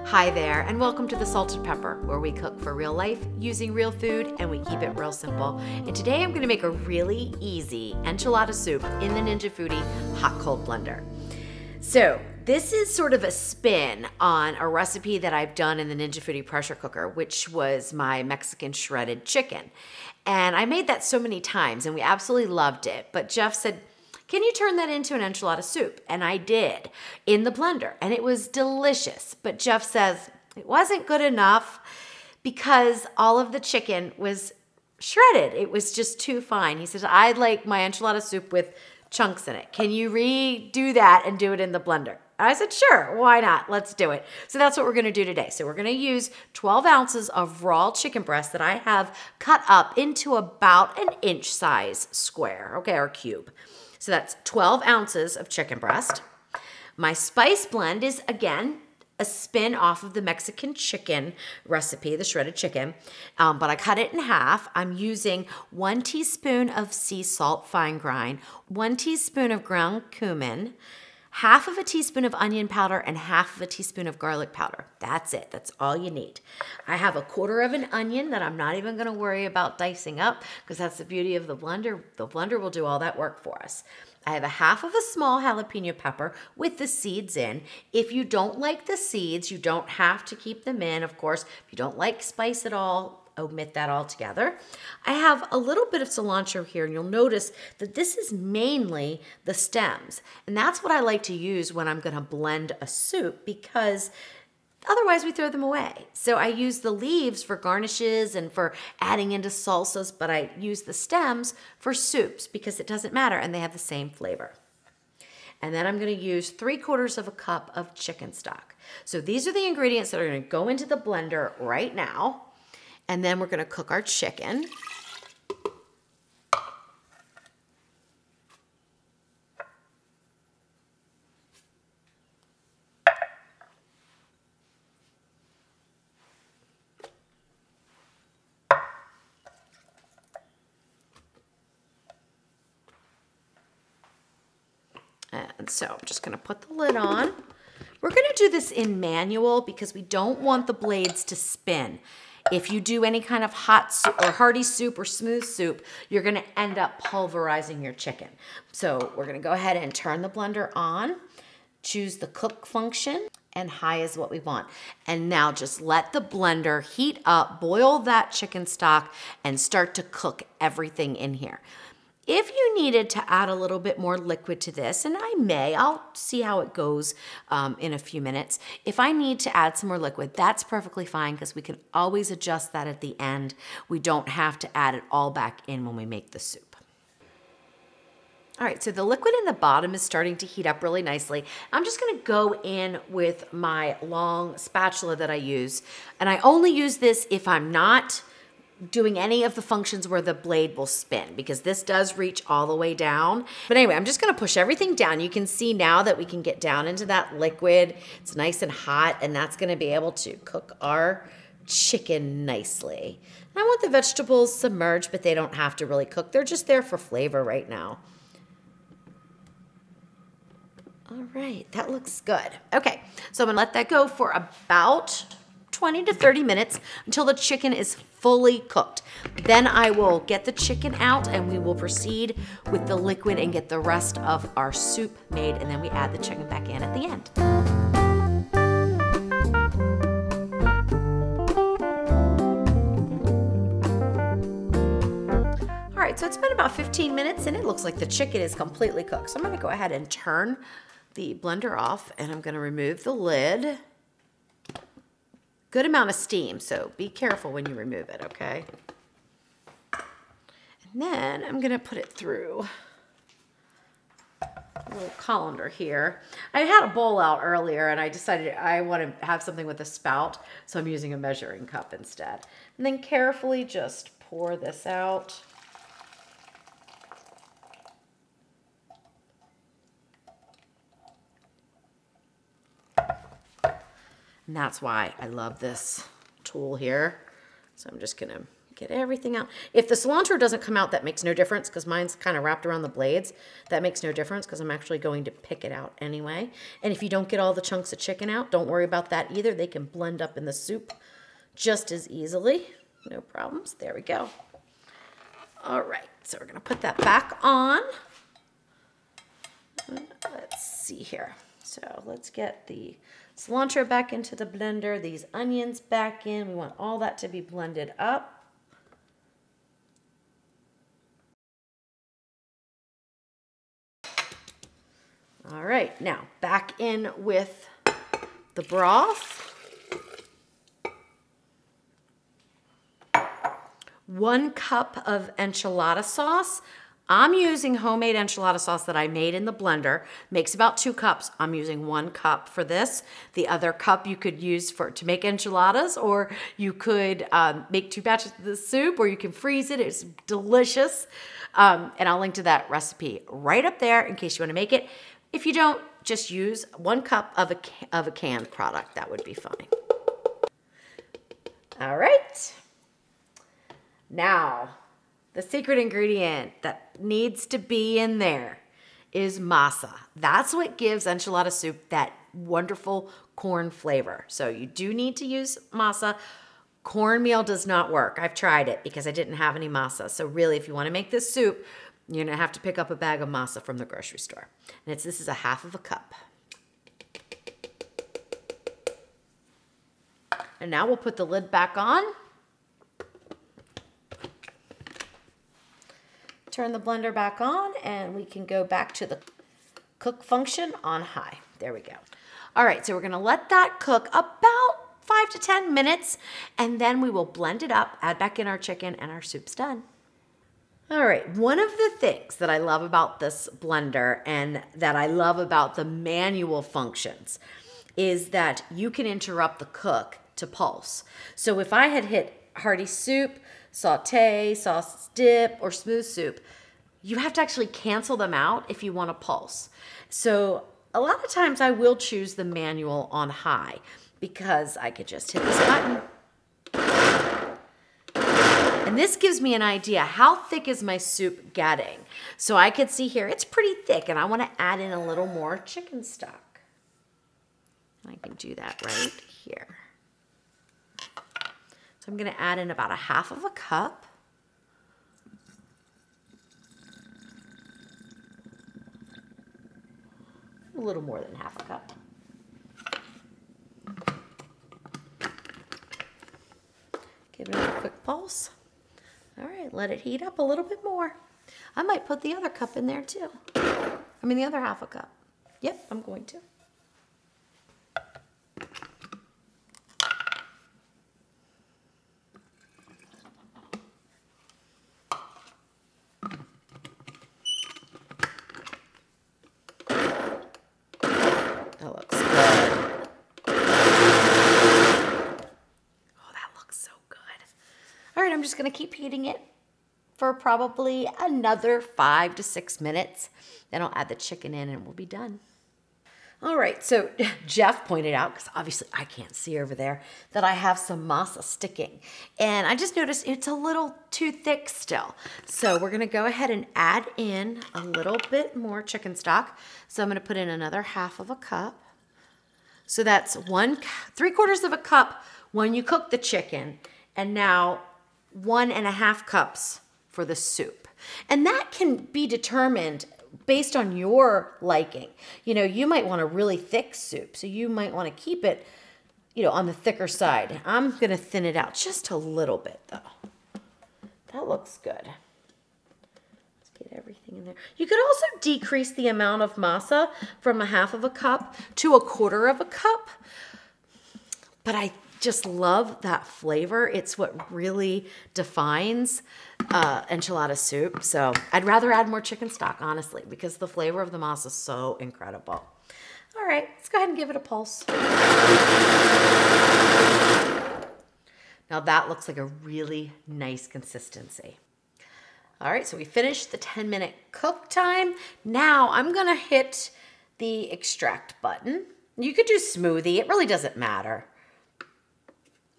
Hi there, and welcome to the Salt and Pepper, where we cook for real life using real food and we keep it real simple. And today I'm going to make a really easy enchilada soup in the Ninja Foodi Cold Blender. So this is sort of a spin on a recipe that I've done in the Ninja Foodi pressure cooker, which was my Mexican shredded chicken. And I made that so many times and we absolutely loved it. But Jeff said, can you turn that into an enchilada soup? And I did in the blender, and it was delicious. But Jeff says it wasn't good enough because all of the chicken was shredded. It was just too fine. He says, I'd like my enchilada soup with chunks in it. Can you redo that and do it in the blender? I said, sure, why not? Let's do it. So that's what we're gonna do today. So we're gonna use 12 ounces of raw chicken breast that I have cut up into about an inch size square, okay, or cube. So that's 12 ounces of chicken breast. My spice blend is, again, a spin off of the Mexican chicken recipe, the shredded chicken, but I cut it in half. I'm using 1 teaspoon of sea salt, fine grind, 1 teaspoon of ground cumin, half of a teaspoon of onion powder, and half of a teaspoon of garlic powder. That's it. That's all you need. I have a 1/4 of an onion that I'm not even going to worry about dicing up because that's the beauty of the blender. The blender will do all that work for us. I have a half of a small jalapeno pepper with the seeds in. If you don't like the seeds, you don't have to keep them in. Of course, if you don't like spice at all, omit that altogether. I have a little bit of cilantro here, and you'll notice that this is mainly the stems. And that's what I like to use when I'm gonna blend a soup because otherwise we throw them away. So I use the leaves for garnishes and for adding into salsas, but I use the stems for soups because it doesn't matter and they have the same flavor. And then I'm gonna use 3/4 cup of chicken stock. So these are the ingredients that are gonna go into the blender right now. And then we're gonna cook our chicken. And so I'm just gonna put the lid on. We're gonna do this in manual because we don't want the blades to spin. If you do any kind of hot soup or hearty soup or smooth soup, you're gonna end up pulverizing your chicken. So we're gonna go ahead and turn the blender on, choose the cook function, and high is what we want. And now just let the blender heat up, boil that chicken stock, and start to cook everything in here. If you needed to add a little bit more liquid to this, and I'll see how it goes in a few minutes. If I need to add some more liquid, that's perfectly fine because we can always adjust that at the end. We don't have to add it all back in when we make the soup. All right, so the liquid in the bottom is starting to heat up really nicely. I'm just gonna go in with my long spatula that I use, and I only use this if I'm not doing any of the functions where the blade will spin because this does reach all the way down. But anyway, I'm just gonna push everything down. You can see now that we can get down into that liquid. It's nice and hot, and that's gonna be able to cook our chicken nicely. And I want the vegetables submerged, but they don't have to really cook. They're just there for flavor right now. All right, that looks good. Okay, so I'm gonna let that go for about 20 to 30 minutes until the chicken is fully cooked. Then I will get the chicken out and we will proceed with the liquid and get the rest of our soup made, and then we add the chicken back in at the end. All right, so it's been about 15 minutes and it looks like the chicken is completely cooked. So I'm gonna go ahead and turn the blender off and I'm gonna remove the lid. Good amount of steam, so be careful when you remove it, okay? And then I'm gonna put it through a little colander here. I had a bowl out earlier and I decided I want to have something with a spout, so I'm using a measuring cup instead. And then carefully just pour this out. And that's why I love this tool here. So I'm just gonna Get everything out. If the cilantro doesn't come out, that makes no difference because mine's kind of wrapped around the blades. That makes no difference because I'm actually going to pick it out anyway. And if you don't get all the chunks of chicken out, don't worry about that either. They can blend up in the soup just as easily. No problems. There we go. All right, so we're gonna put that back on. Let's see here. So let's get the cilantro back into the blender, these onions back in. We want all that to be blended up. All right, now back in with the broth. 1 cup of enchilada sauce. I'm using homemade enchilada sauce that I made in the blender. Makes about 2 cups. I'm using 1 cup for this. The other cup you could use to make enchiladas, or you could make 2 batches of the soup, or you can freeze it. It's delicious. And I'll link to that recipe right up there in case you want to make it. If you don't, just use 1 cup of a canned product. That would be fine. All right. Now, the secret ingredient that needs to be in there is masa. That's what gives enchilada soup that wonderful corn flavor. So you do need to use masa. Cornmeal does not work. I've tried it because I didn't have any masa. So really, if you want to make this soup, you're gonna have to pick up a bag of masa from the grocery store. And this is a 1/2 cup. And now we'll put the lid back on. Turn the blender back on and we can go back to the cook function on high. There we go. All right, so we're gonna let that cook about 5 to 10 minutes and then we will blend it up, add back in our chicken, and our soup's done. All right, one of the things that I love about this blender and that I love about the manual functions is that you can interrupt the cook to pulse. So if I had hit hearty soup, saute, sauce dip, or smooth soup, you have to actually cancel them out if you want to pulse. So a lot of times I will choose the manual on high because I could just hit this button. And this gives me an idea, how thick is my soup getting? So I could see here, it's pretty thick and I want to add in a little more chicken stock. I can do that right here. So I'm going to add in about 1/2 cup. A little more than 1/2 cup. Give it a quick pulse. All right, let it heat up a little bit more. I might put the other cup in there too. I mean the other 1/2 cup. Yep, I'm going to. That looks good. Oh, that looks so good. All right, I'm just gonna keep heating it for probably another 5 to 6 minutes. Then I'll add the chicken in and we'll be done. All right, so Jeff pointed out, because obviously I can't see over there, that I have some masa sticking. And I just noticed it's a little too thick still. So we're gonna go ahead and add in a little bit more chicken stock. So I'm gonna put in another 1/2 cup. So that's 3/4 cup when you cook the chicken, and now 1.5 cups for the soup. And that can be determined based on your liking. You know, you might want a really thick soup, so you might want to keep it, you know, on the thicker side. I'm going to thin it out just a little bit though. That looks good. Let's get everything in there. You could also decrease the amount of masa from 1/2 cup to 1/4 cup. But I just love that flavor. It's what really defines enchilada soup. So I'd rather add more chicken stock, honestly, because the flavor of the masa is so incredible. All right, let's go ahead and give it a pulse. Now that looks like a really nice consistency. All right, so we finished the 10-minute cook time. Now I'm gonna hit the extract button. You could do smoothie, it really doesn't matter.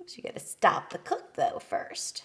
Oops, you gotta stop the cook though first.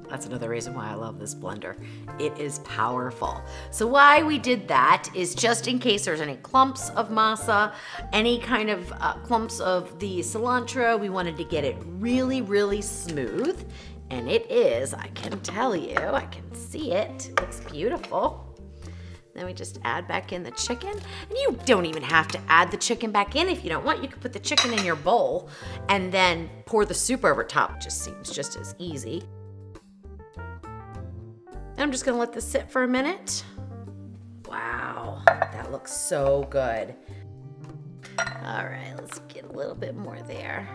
That's another reason why I love this blender. It is powerful. So why we did that is just in case there's any clumps of masa, any kind of clumps of the cilantro. We wanted to get it really, really smooth. And it is, I can tell you, I can see it. It looks beautiful. Then we just add back in the chicken. And you don't even have to add the chicken back in if you don't want. You can put the chicken in your bowl and then pour the soup over top. Just seems just as easy. I'm just gonna let this sit for a minute. Wow, that looks so good. All right, let's get a little bit more there.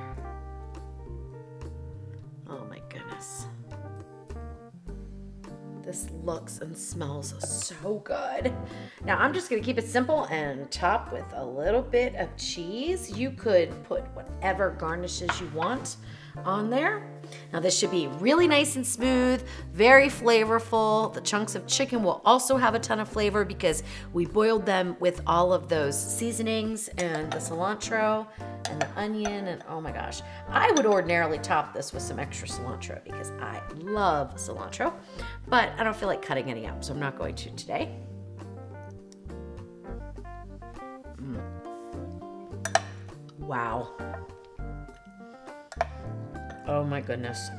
Oh my goodness. This looks and smells so good. Now I'm just gonna keep it simple and top with a little bit of cheese. You could put whatever garnishes you want on there. Now this should be really nice and smooth, very flavorful. The chunks of chicken will also have a ton of flavor because we boiled them with all of those seasonings and the cilantro and the onion, and oh my gosh. I would ordinarily top this with some extra cilantro because I love cilantro, but I don't feel like cutting any up, so I'm not going to today. Wow. Oh my goodness.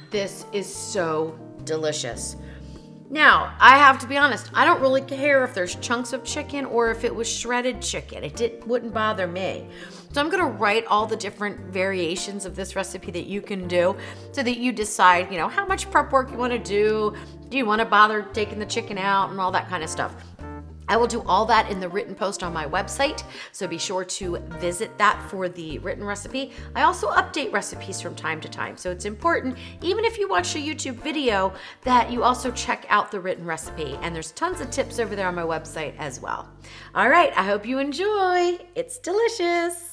This is so delicious. Now, I have to be honest, I don't really care if there's chunks of chicken or if it was shredded chicken. It wouldn't bother me. So I'm gonna write all the different variations of this recipe that you can do so that you decide, you know, how much prep work you wanna do. Do you wanna bother taking the chicken out and all that kind of stuff? I will do all that in the written post on my website, so be sure to visit that for the written recipe. I also update recipes from time to time, so it's important, even if you watch a YouTube video, that you also check out the written recipe, and there's tons of tips over there on my website as well. All right, I hope you enjoy. It's delicious.